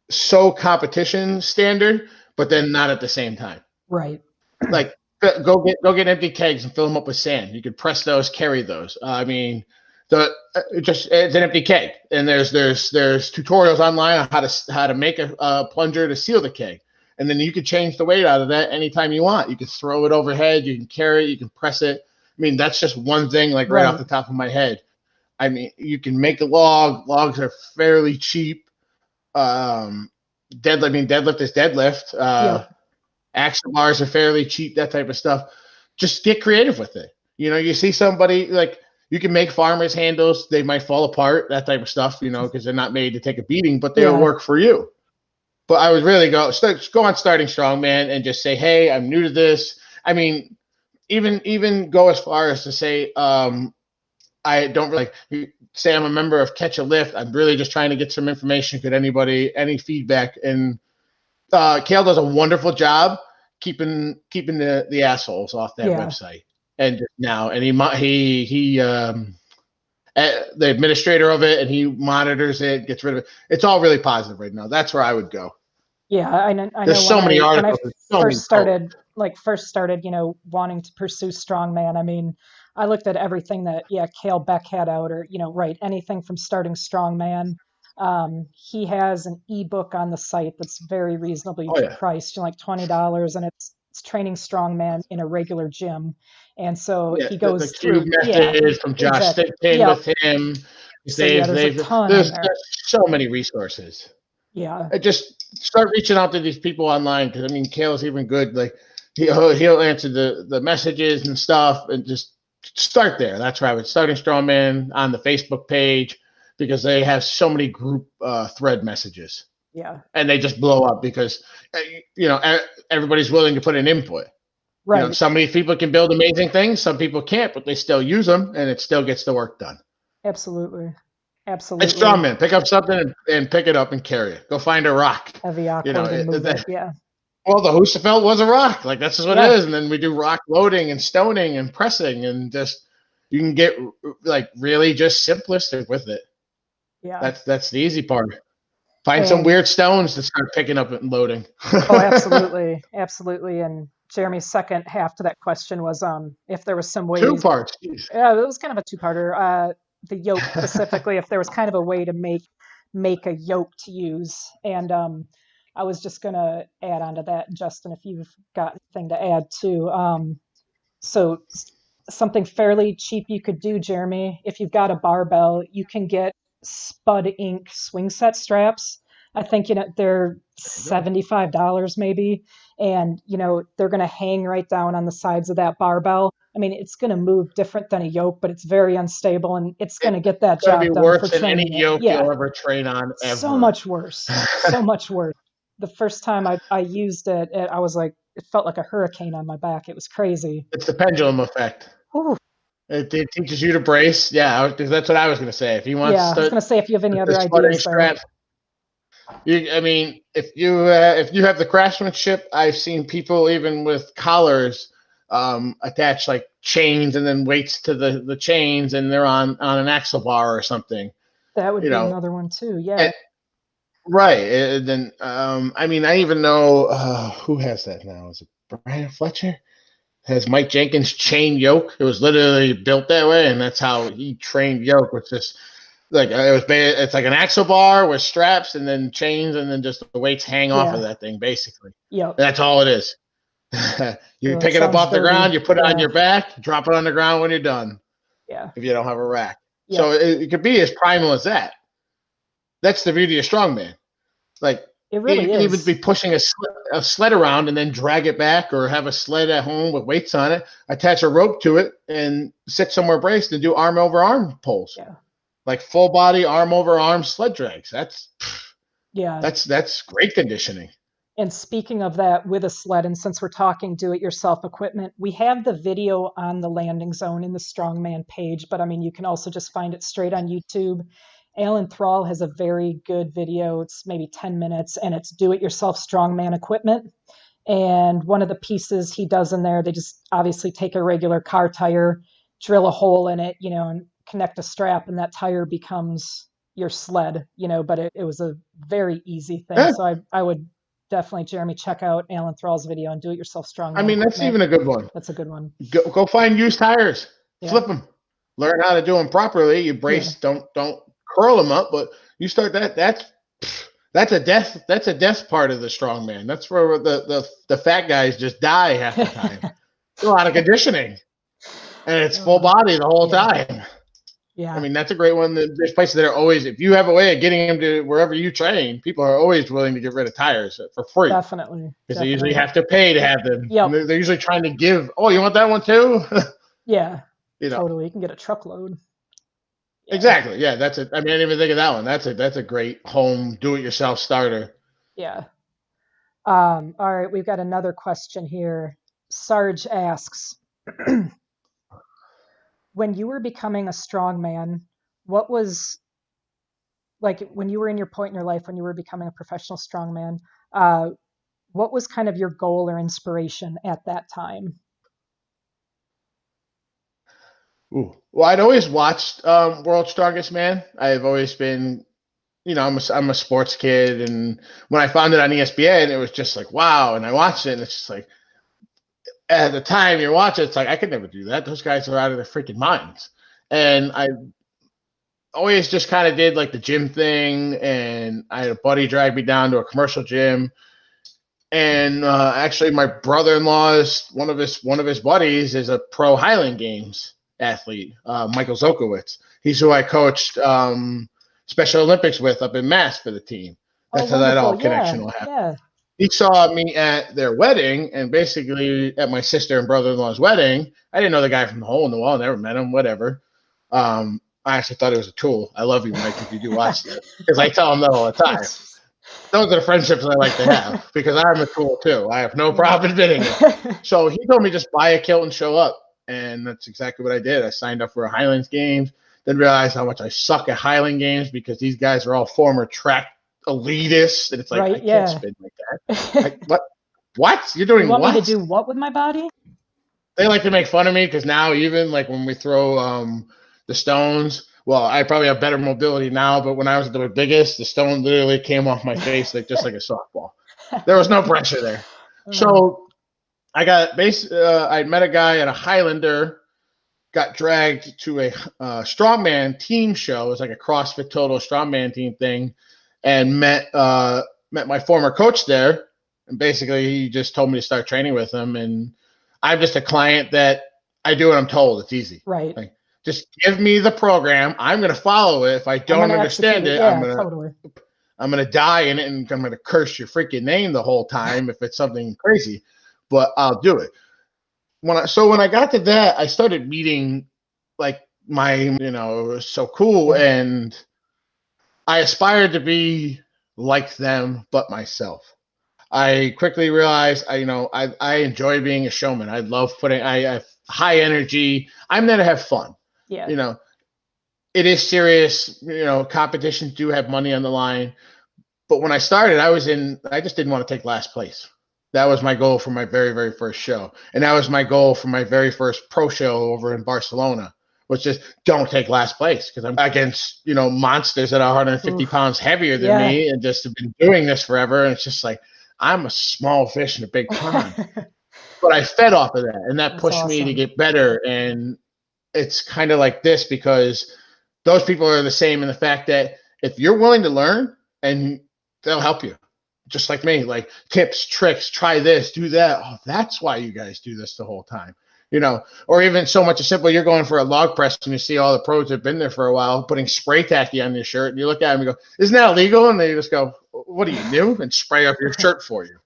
so competition standard, but then not at the same time. Right. Like go get empty kegs and fill them up with sand. You could press those, carry those. I mean, it's an empty keg, and there's tutorials online on how to make a plunger to seal the keg, and then you can change the weight out of that anytime you want. You can throw it overhead, you can carry it, you can press it. I mean, that's just one thing, like right off Right. the top of my head. I mean, you can make a log. Logs are fairly cheap. Deadlift is deadlift. Yep. Action bars are fairly cheap, that type of stuff. Just get creative with it. You see somebody like you can make farmers handles, they might fall apart, that type of stuff, because they're not made to take a beating, but they'll Yeah. work for you. But I would really go on Starting Strongman and just say, hey, I'm new to this. I mean, even go as far as to say, I don't really say I'm a member of Catch a Lift. I'm really just trying to get some information. Could anybody any feedback? And Kale does a wonderful job keeping the assholes off that Yeah. website. And now, and he the administrator of it, and he monitors it, gets rid of it. It's all really positive right now. That's where I would go. Yeah, I know There's when so many I articles, there's so many first posts. started wanting to pursue strongman. I mean, I looked at everything that Cale Beck had out, or right, anything from starting strongman. He has an ebook on the site that's very reasonably Oh yeah, priced, like $20, and it's training strongman in a regular gym. And so yeah. he The goes cube through, yeah, method from Josh exactly. Stickton Yep. with him. So yeah, They've there's a they've ton in there's there. so many resources. Yeah. Just start reaching out to these people online, because I mean, Kale's even good. Like he'll answer the messages and stuff, and just start there. That's where I would starting Strongman on the Facebook page, because they have so many group thread messages, Yeah. and they just blow up because you know everybody's willing to put an input. You know, Right. some of these people can build amazing things, some people can't, but they still use them, and it still gets the work done. Absolutely. It's Absolutely. Strongman. Pick up something and pick it up and carry it. Go find a rock. Heavy, You know, awkward, and move it. Yeah. well, the Husafeld was a rock. Like that's just what it Yeah. is. And then we do rock loading and stoning and pressing, and just you can get like really just simplistic with it. Yeah. That's the easy part. Find some And weird stones to start picking up and loading. oh, absolutely. Absolutely. And Jeremy's second half to that question was if there was some Two ways. parts. Jeez. Yeah, it was kind of a two-parter. The yoke specifically, if there was kind of a way to make a yoke to use. And I was just gonna add on to that, Justin, if you've got anything to add too. So something fairly cheap you could do, Jeremy, if you've got a barbell, you can get Spud Ink swing set straps. I think they're $75 maybe, and they're going to hang right down on the sides of that barbell. I mean, it's going to move different than a yoke, but it's very unstable, and it's going to get that It's gonna be job done for worse than any training it. yoke Yeah, you'll ever train on so ever. much worse, so much worse. The first time I used it, I was like, it felt like a hurricane on my back. It was crazy. It's the pendulum effect. Whew. It teaches you to brace. Yeah, that's what I was gonna say. If you want to Yeah, I was start gonna say if you have any the other sputtering ideas there. straps, I mean, if you have the craftsmanship, I've seen people even with collars attach like chains and then weights to the chains, and they're on an axle bar or something. That would You be know, another one too. Yeah. and, right? And then I mean, I even know who has that now. Is it Brian Fletcher? Has Mike Jenkins chain yoke? It was literally built that way, and that's how he trained yoke, which is like it's like an axle bar with straps and then chains, and then just the weights hang off of Yeah. that thing basically. Yep. That's all it is. You Oh, that pick it up sounds off the ground, dirty. you put it on Yeah. your back, drop it on the ground when you're done, Yeah. if you don't have a rack. So Yep. it could be as primal as that. That's the beauty of strongman. Like It you really can even be is. pushing a sled around and then drag it back, or have a sled at home with weights on it, attach a rope to it, and sit somewhere braced and do arm over arm pulls, Yeah. like full body arm over arm sled drags. Yeah. That's great conditioning. And speaking of that with a sled, and since we're talking do it yourself equipment, we have the video on the landing zone in the Strongman page, but I mean, you can also just find it straight on YouTube. Alan Thrall has a very good video. It's maybe 10 minutes, and it's do it yourself strongman equipment. And one of the pieces he does in there, they just obviously take a regular car tire, drill a hole in it, and connect a strap, and that tire becomes your sled, but it was a very easy thing. Yeah, So I would definitely, Jeremy, check out Alan Thrall's video on do it yourself I strongman mean that's equipment. even a good one. That's a good one. Go find used tires, Yeah. flip them, learn how to do them properly. You Yeah. brace, don't curl them up, but you start that. That's a death. That's a death part of the strongman. That's where the fat guys just die half the time. A lot of conditioning, and it's full body the whole Yeah. time. I Yeah. mean, that's a great one. There's places that are always, if you have a way of getting them to wherever you train, people are always willing to get rid of tires for free, Definitely. because they usually Definitely. have to pay to have them. And Yep. they're usually trying to give. Oh, you want that one too? Yeah. you know. Totally. You can get a truckload. Yeah. Exactly. Yeah, that's it. I mean, I didn't even think of that one. That's a great home do-it-yourself starter. Yeah. All right, we've got another question here. Sarge asks, when you were becoming a strong man, what was like when you were in your point in your life when you were becoming a professional strongman, uh, what was kind of your goal or inspiration at that time? Ooh. Well, I'd always watched World's Strongest Man. I've always been, I'm a sports kid, and when I found it on ESPN, it was just like wow. And I watched it, and it's just like at the time you're watching, it's like I could never do that. Those guys are out of their freaking minds. And I always just kind of did like the gym thing, and I had a buddy drag me down to a commercial gym. And actually, my brother-in-law's one of his buddies is a pro Highland Games athlete, Michael Zokowitz. He's who I coached Special Olympics with up in Mass for the team. Oh, That's how that wonderful. all Yeah, connection will happen. yeah. He saw me at their wedding, and basically at my sister and brother-in-law's wedding. I didn't know the guy from the hole in the wall, never met him, whatever. I actually thought he was a tool. I love you, Mike, if you do watch that, because I tell him that all the time. Those are the friendships I like to have, because I'm a tool too. I have no problem admitting it. So he told me just buy a kilt and show up, and that's exactly what I did. I signed up for a Highlands Games, then realized how much I suck at Highland Games because these guys are all former track elitists, and it's like I Right, can't yeah. spin like that. What? What? You're You doing want me to what? do what with my body? They like to make fun of me because now even like when we throw the stones, well, I probably have better mobility now, but when I was at the biggest, the stone literally came off my face like just like a softball. There was no pressure there. Oh, So I got I met a guy at a Highlander, got dragged to a strongman team show. It was like a CrossFit Total strongman team thing, and met my former coach there. And basically, he just told me to start training with him. And I'm just a client that I do what I'm told. It's easy. right. Like, just give me the program. I'm going to follow it. If I I'm don't gonna execute understand it. it, Yeah, totally. I'm gonna die in it, and I'm gonna curse your freaking name the whole time if it's something crazy. But I'll do it. When I got to that, I started meeting like it was so cool, Yeah, and I aspired to be like them, but myself. I quickly realized I enjoy being a showman. I love I have high energy. I'm there to have fun. yeah, You know, it is serious. Competitions do have money on the line. But when I started, I just didn't want to take last place. That was my goal for my very, very first show. And that was my goal for my very first pro show over in Barcelona, was just don't take last place, because I'm against, monsters that are 150 oof, pounds heavier than yeah. me and just have been doing this forever. And it's just like, I'm a small fish in a big pond. But I fed off of that, and that That's pushed me to awesome. get better. And it's kind of like this, because those people are the same in the fact that if you're willing to learn, and they'll help you, just like me, like tips, tricks, try this, do that. Oh, that's why you guys do this the whole time. Or even so much as simple, you're going for a log press and you see all the pros that have been there for a while putting spray tacky on your shirt, and you look at them and go, isn't that illegal? And they just go, what are you, new? And spray up your shirt for you.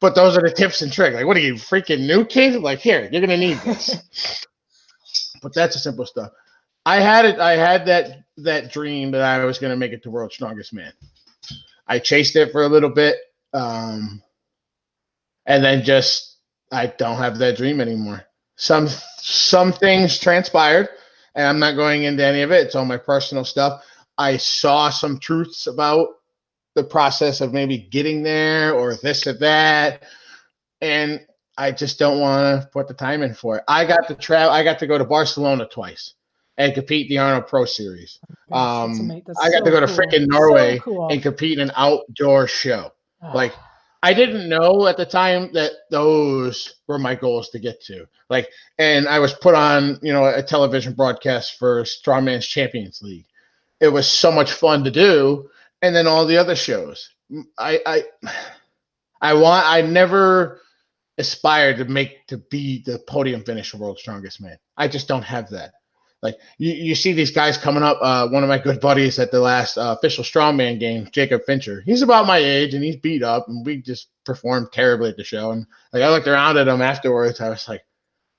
But those are the tips and tricks. Like, what are you, freaking new kid? Like, here, you're gonna need this. But that's the simple stuff. I had it. I had that dream that I was gonna make it to World's Strongest Man. I chased it for a little bit, and then just I don't have that dream anymore. Some things transpired, and I'm not going into any of it. It's all my personal stuff. I saw some truths about the process of maybe getting there, or this or that, and I just don't want to put the time in for it. I got to travel. I got to go to Barcelona twice and compete in the Arnold Pro Series. Gosh, that's amazing. I That's got to so go to cool. freaking So Norway and cool. compete in an outdoor show. Like, Ah, I didn't know at the time that those were my goals to get to. Like, and I was put on, a television broadcast for Strongman's Champions League. It was so much fun to do, and then all the other shows. I never aspire to be the podium finish of World's Strongest Man. I just don't have that. Like, you see these guys coming up. One of my good buddies at the last official strongman game, Jacob Fincher. He's about my age and he's beat up, and we just performed terribly at the show. And like, I looked around at him afterwards. I was like,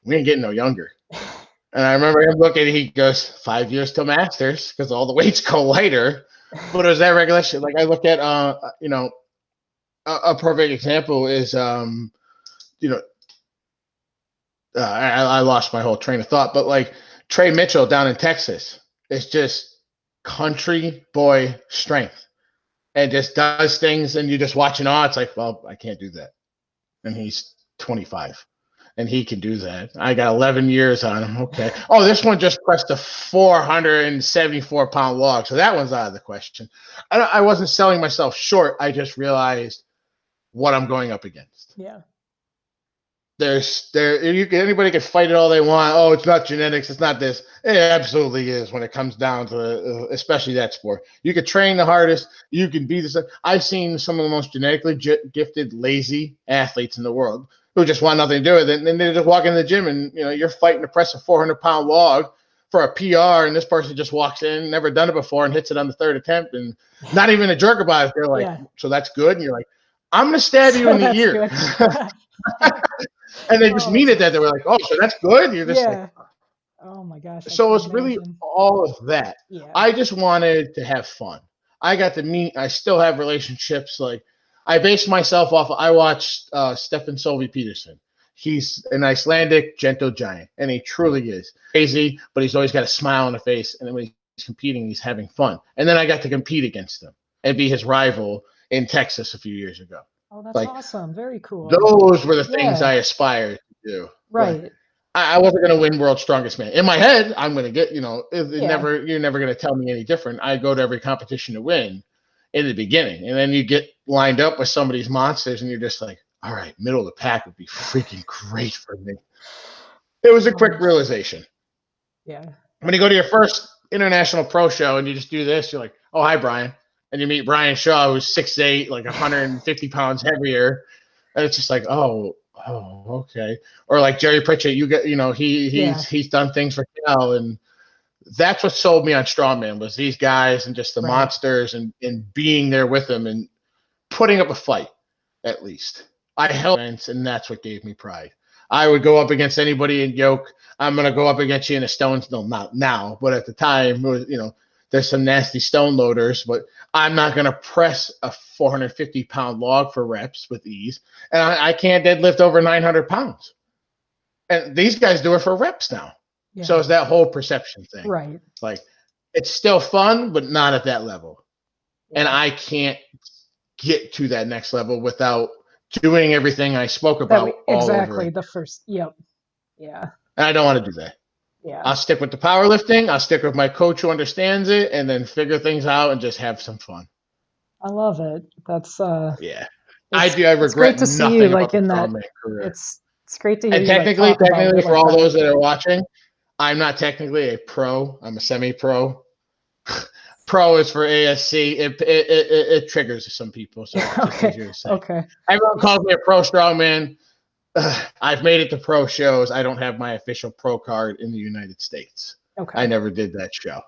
we ain't getting no younger. And I remember him looking. He goes, 5 years till masters, because all the weights go lighter. But it was that regulation. Like, I look at a perfect example is you know I lost my whole train of thought, but like, Trey Mitchell down in Texas is just country boy strength and just does things, and you just watch in awe. It's like, well, I can't do that. And he's 25 and he can do that. I got 11 years on him. Okay. Oh, this one just pressed a 474-pound log. So that one's out of the question. I wasn't selling myself short. I just realized what I'm going up against. Yeah. Anybody can fight it all they want. Oh, it's not genetics. It's not this. It absolutely is when it comes down to, especially that sport. You could train the hardest. You can be the. I've seen some of the most genetically gifted, lazy athletes in the world who just want nothing to do with it, and then they just walk in the gym, and you're fighting to press a 400-pound log for a PR, and this person just walks in, never done it before, and hits it on the third attempt, and not even a jerk about it. They're like, so that's good, and you're like, I'm gonna stab you in the ear. And they just mean it that they were like, oh, so that's good. You're just like, oh my gosh. So it's really all of that. Yeah. I just wanted to have fun. I got to meet. I still have relationships. Like I based myself off. I watched Stefan Solvi Peterson. He's an Icelandic gentle giant, and he truly is crazy. But he's always got a smile on the face, and then when he's competing, he's having fun. And then I got to compete against him and be his rival in Texas a few years ago. Oh, that's awesome. Very cool. Those were the things I aspired to do. Right. I wasn't going to win World's Strongest Man. In my head, I'm going to get, you're never going to tell me any different. I go to every competition to win in the beginning. And then you get lined up with some of these monsters and you're just like, all right, middle of the pack would be freaking great for me. It was a quick realization. Yeah. When you go to your first international pro show and you just do this, you're like, oh, hi, Brian. And you meet Brian Shaw, who's 6'8", like 150 pounds heavier. And it's just like, oh, okay. Or like Jerry Pritchett, he's done things for Cal. And that's what sold me on strongman was these guys and just the monsters and being there with them and putting up a fight, at least. I held events, and that's what gave me pride. I would go up against anybody in yoke. I'm going to go up against you in a stone. No, not now, but at the time, it was, there's some nasty stone loaders, but I'm not going to press a 450-pound log for reps with ease. And I can't deadlift over 900 pounds. And these guys do it for reps now. Yeah. So it's that whole perception thing. Right. Like, it's still fun, but not at that level. Yeah. And I can't get to that next level without doing everything I spoke about exactly, all over. The first, yep. Yeah. And I don't want to do that. Yeah. I'll stick with the powerlifting. I'll stick with my coach who understands it, and then figure things out and just have some fun. I love it. That's yeah. I regret to see nothing you, about like, the in that career. It's great to hear. And you, technically, for all those that are that. watching, I'm not technically a pro. I'm a semi-pro. Pro is for ASC. It triggers some people. So okay. Everyone calls me a pro strongman. I've made it to pro shows. I don't have my official pro card in the United States. Okay. I never did that show.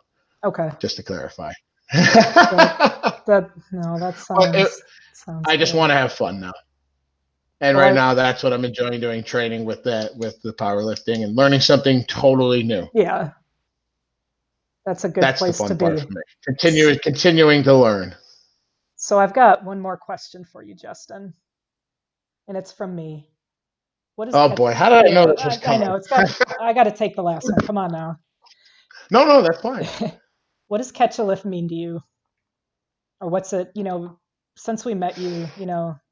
Okay. Just to clarify. that sounds I just want to have fun now. And right now, that's what I'm enjoying doing, training with the powerlifting and learning something totally new. Yeah. That's a good place to be. That's the fun part for me. Continuing to learn. So I've got one more question for you, Justin. And it's from me. What is boy, how did I know this was coming? I know, I got to take the last one. Come on now. No, that's fine. What does catch a lift mean to you? Or what's it, since we met you,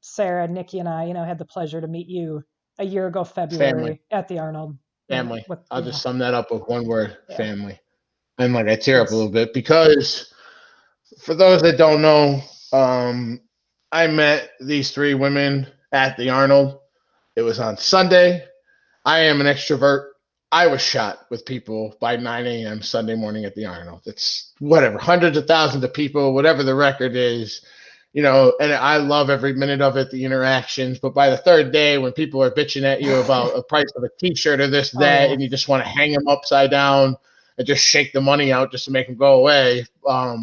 Sarah, Nikki, and I, had the pleasure to meet you a year ago, February, at the Arnold. Family. I'll just sum that up with one word, family. And like I tear up a little bit because for those that don't know, I met these three women at the Arnold. It was on Sunday. I am an extrovert. I was shot with people by 9 a.m. Sunday morning at the Arnold. It's whatever, hundreds of thousands of people, whatever the record is, and I love every minute of it, the interactions. But by the third day, when people are bitching at you about the price of a T-shirt or this, that, and you just want to hang them upside down and just shake the money out just to make them go away. I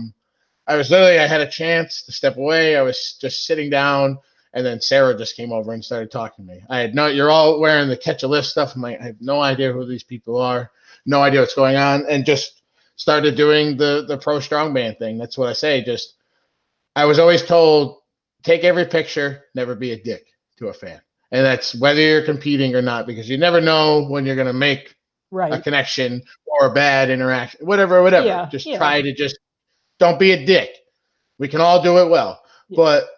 had a chance to step away. I was just sitting down. And then Sarah just came over and started talking to me. You're all wearing the catch a lift stuff. I'm like, I have no idea who these people are, no idea what's going on, and just started doing the pro strongman thing. That's what I say. I was always told, take every picture, never be a dick to a fan. And that's whether you're competing or not, because you never know when you're going to make a Right. connection or a bad interaction, whatever. Yeah. Just Yeah. try to just don't be a dick. We can all do it well. Yeah. But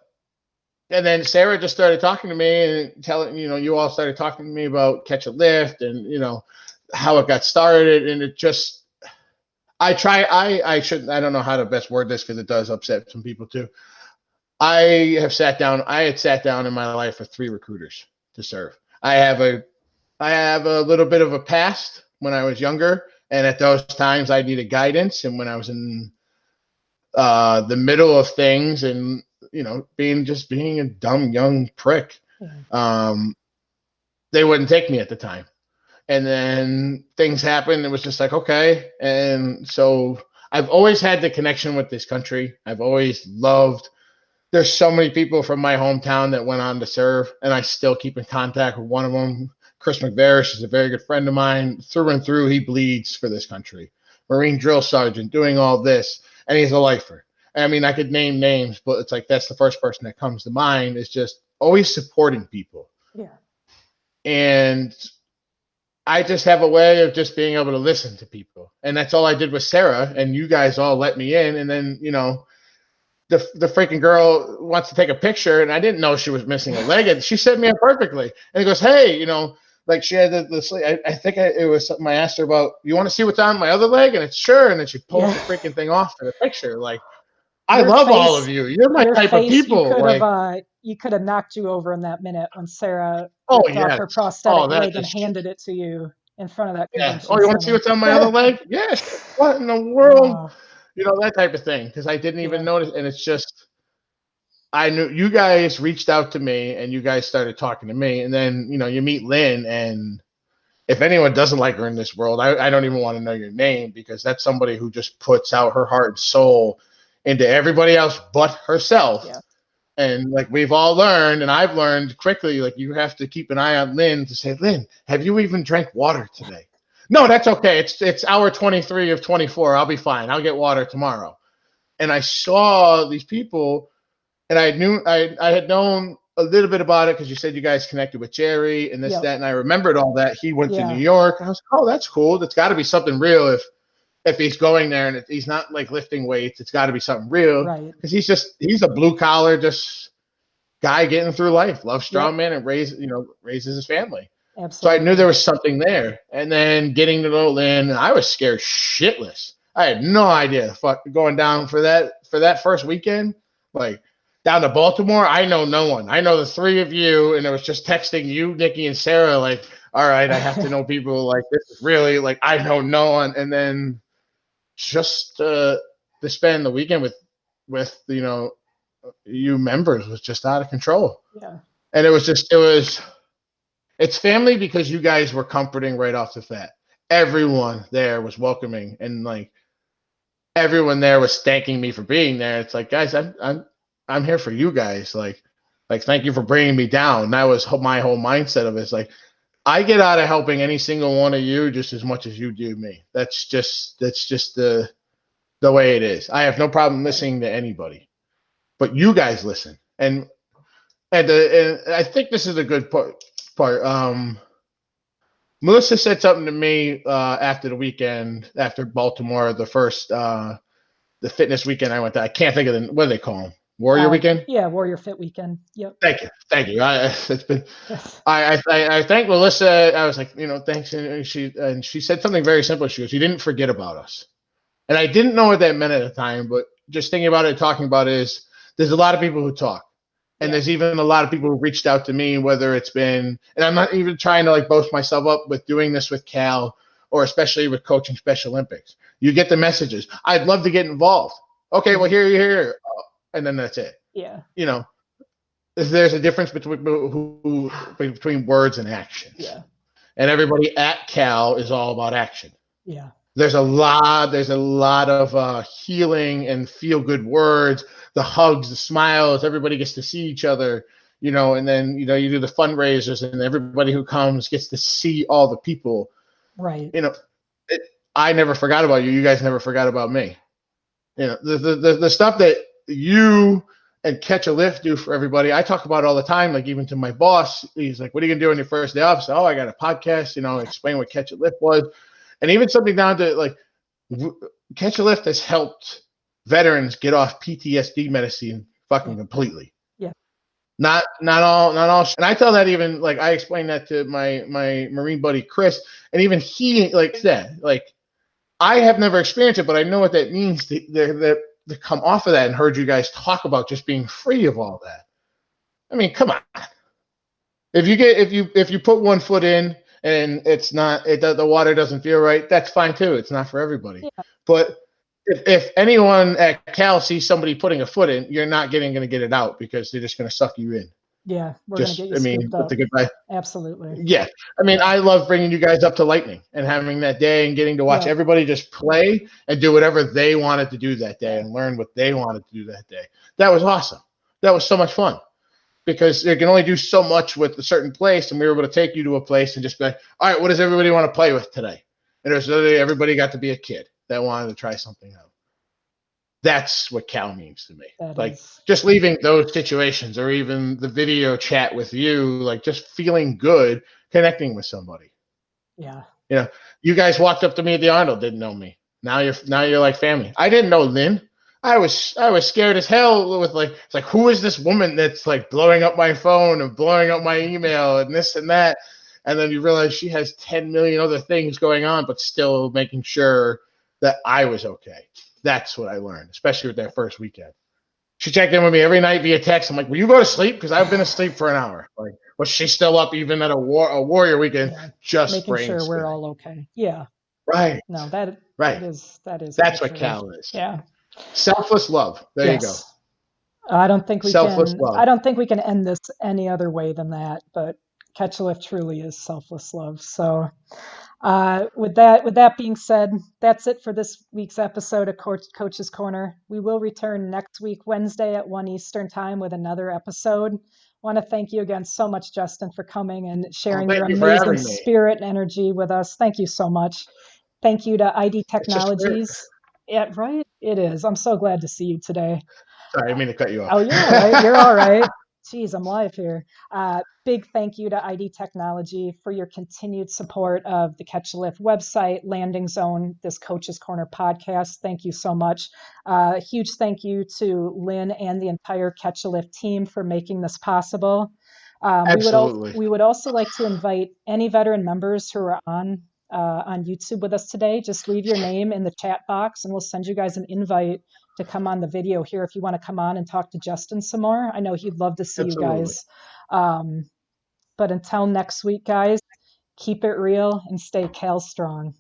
and then Sarah just started talking to me and telling, you all started talking to me about Catch a Lift and, how it got started. And it just, I don't know how to best word this because it does upset some people too. I had sat down in my life with 3 recruiters to serve. I have a little bit of a past when I was younger. And at those times I needed guidance. And when I was in the middle of things and, being a dumb young prick, Yeah. um, they wouldn't take me at the time. And then things happened. It was just like, okay. And so I've always had the connection with this country. I've always loved, there's so many people from my hometown that went on to serve, and I still keep in contact with one of them. Chris McVarish is a very good friend of mine. Through and through, he bleeds for this country. Marine drill sergeant, doing all this, and he's a lifer. I mean, I could name names, but it's like that's the first person that comes to mind is just always supporting people. Yeah. And I just have a way of just being able to listen to people. And that's all I did with Sarah, and you guys all let me in. And then, the freaking girl wants to take a picture, and I didn't know she was missing a leg, and she set me up perfectly. And he goes, hey, like she had I think it was something I asked her about, you want to see what's on my other leg? And it's sure. And then she pulls the Yeah. freaking thing off for the picture. Like, I Your love all of face, you. You're my your type of face, people. Like, you could have knocked you over in that minute when Sarah oh, ripped off yes. her prosthetic Oh, that leg and is just, handed it to you in front of that yeah. Oh, convention you want to see center. what's on my other leg? Yes. What in the world? Oh, That type of thing. Because I didn't even yeah. notice. And it's just, I knew you guys reached out to me and you guys started talking to me. And then, you meet Lynn. And if anyone doesn't like her in this world, I don't even want to know your name because that's somebody who just puts out her heart and soul into everybody else but herself. Yeah. And like we've all learned, and I've learned quickly, like you have to keep an eye on Lynn to say, Lynn, have you even drank water today? No, that's okay. It's hour 23 of 24. I'll be fine. I'll get water tomorrow. And I saw these people, and I had known a little bit about it because you said you guys connected with Jerry and this, Yep. that, and I remembered all that. He went to New Yeah. York. I was like, oh, that's cool. That's got to be something real if he's going there and he's not like lifting weights. It's got to be something real Right. because he's a blue collar just guy getting through life, loves Yep. strongman and raises his family. So I knew Absolutely. there was something there. And then getting to know Lynn, I was scared shitless. I had no idea. Fuck, going down for that first weekend, like down to Baltimore. I know no one. I know the 3 of you, and it was just texting you, Nikki, and Sarah. Like, all right, I have to know people. Like, this is really like I know no one. And then just to spend the weekend with you members was just out of control. Yeah. And it's family because you guys were comforting right off the bat. Everyone there was welcoming and like everyone there was thanking me for being there. It's like, guys, I'm here for you guys. Like thank you for bringing me down. That was my whole mindset of it. It's like I get out of helping any single one of you just as much as you do me. That's just the way it is. I have no problem listening to anybody, but you guys listen. And I think this is a good part. Melissa said something to me after the weekend, after Baltimore, the fitness weekend I went to. I can't think of what do they call them? Warrior weekend. Yeah. Warrior Fit Weekend. Yep. Thank you. It's been. I thank Melissa. I was like, thanks, and she said something very simple. She goes, "You didn't forget about us," and I didn't know what that meant at the time, but just thinking about it, talking about it is there's a lot of people who talk. And there's even a lot of people who reached out to me, whether it's been, and I'm not even trying to like boast myself up with doing this with Cal or especially with coaching Special Olympics. You get the messages. I'd love to get involved. Okay, well, here. And then that's it. Yeah. There's a difference between words and actions. Yeah. And everybody at Cal is all about action. Yeah. There's a lot of healing and feel good words, the hugs, the smiles, everybody gets to see each other, and then, you do the fundraisers and everybody who comes gets to see all the people. Right. I never forgot about you. You guys never forgot about me. The stuff that you and Catch a Lift do for everybody. I talk about it all the time, like even to my boss. He's like, "What are you gonna do on your first day off?" So, "Oh, I got a podcast." Explain what Catch a Lift was, and even something down to like Catch a Lift has helped veterans get off PTSD medicine fucking completely. Yeah. Not all. And I tell that even like I explained that to my Marine buddy Chris, and even he like said like I have never experienced it, but I know what that means to come off of that and heard you guys talk about just being free of all that. I mean, come on. If you put one foot in and the water doesn't feel right, that's fine too. It's not for everybody. Yeah. But if anyone at Cal sees somebody putting a foot in, you're not going to get it out because they're just going to suck you in. Yeah. We're going to get you scooped with up. the goodbye. Absolutely. Yeah. I mean, I love bringing you guys up to Lightning and having that day and getting to watch everybody just play and do whatever they wanted to do that day and learn what they wanted to do that day. That was awesome. That was so much fun because they can only do so much with a certain place, and we were able to take you to a place and just be like, all right, what does everybody want to play with today? And there's literally everybody got to be a kid that wanted to try something out. That's what Cal means to me. Just leaving those situations or even the video chat with you, like just feeling good, connecting with somebody. Yeah. You guys walked up to me at the Arnold, didn't know me. Now you're like family. I didn't know Lynn. I was scared as hell with it's like, who is this woman that's like blowing up my phone and blowing up my email and this and that? And then you realize she has 10 million other things going on, but still making sure that I was okay. That's what I learned, especially with that first weekend. She checked in with me every night via text. I'm like, will you go to sleep? Because I've been asleep for an hour. Like, was she still up even at a Warrior weekend? Yeah. Just making sure we're all okay. Yeah. Right. No, that is. That's what Cal is. Yeah. Selfless love. There you go. I don't think we selfless love. I don't think we can end this any other way than that. But Catch a Lift truly is selfless love. So. With that being said, that's it for this week's episode of Coach's Corner. We will return next week, Wednesday at 1 Eastern time with another episode. I want to thank you again so much, Justin, for coming and sharing your amazing spirit and energy with us. Thank you so much. Thank you to ID Technologies. Yeah, right? It is. I'm so glad to see you today. Sorry, I didn't mean to cut you off. Oh, you're all right. You're all right. Jeez, I'm live here. Big thank you to ID Technology for your continued support of the Catch a Lift website, Landing Zone, this Coach's Corner podcast. Thank you so much. Huge thank you to Lynn and the entire Catch a Lift team for making this possible. Absolutely. We would also like to invite any veteran members who are on YouTube with us today. Just leave your name in the chat box and we'll send you guys an invite to come on the video here if you want to come on and talk to Justin some more. I know he'd love to see you guys. But until next week, guys, keep it real and stay Cal strong.